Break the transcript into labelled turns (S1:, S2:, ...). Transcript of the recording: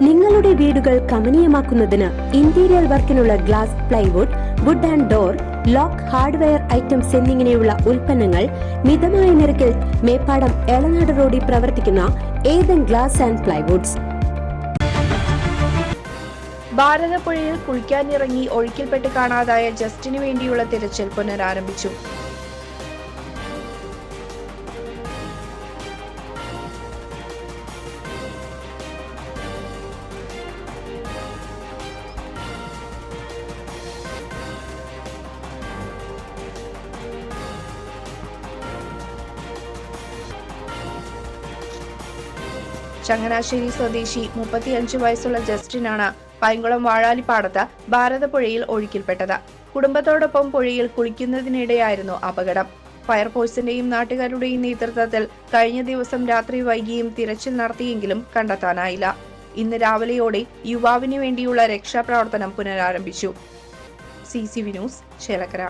S1: നിങ്ങളുടെ വീടുകൾ കമനീയമാക്കുന്നതിന് ഇന്റീരിയർ വർക്കിനുള്ള glass, plywood, wood and door, lock, hardware items എന്നിങ്ങനെയുള്ള ഉൽപ്പന്നങ്ങൾ മിതമായ നിരക്കിൽ മേപ്പാടം എളനാട് റോഡിൽ പ്രവർത്തിക്കുന്ന ഏതൻ ഗ്ലാസ് ആൻഡ് പ്ലൈവുഡ്സ്.
S2: ഭാരതപ്പുഴയിൽ കുളിക്കാനിറങ്ങി ഒഴുക്കിൽപ്പെട്ട് കാണാതായ ജസ്റ്റിനു വേണ്ടിയുള്ള തിരച്ചിൽ പുനരാരംഭിച്ചു. ചങ്ങനാശ്ശേരി സ്വദേശി 35 വയസ്സുള്ള ജസ്റ്റിനാണ് പൈങ്കുളം വാഴാലിപ്പാടത്ത് ഭാരതപ്പുഴയിൽ ഒഴുക്കിൽപ്പെട്ടത്. കുടുംബത്തോടൊപ്പം പുഴയിൽ കുളിക്കുന്നതിനിടെയായിരുന്നു അപകടം. ഫയർഫോഴ്സിന്റെയും നാട്ടുകാരുടെയും നേതൃത്വത്തിൽ കഴിഞ്ഞ ദിവസം രാത്രി വൈകിയും തിരച്ചിൽ നടത്തിയെങ്കിലും കണ്ടെത്താനായില്ല. ഇന്ന് രാവിലെയോടെ യുവാവിന് വേണ്ടിയുള്ള രക്ഷാപ്രവർത്തനം പുനരാരംഭിച്ചു. CCV news, Chelakkara.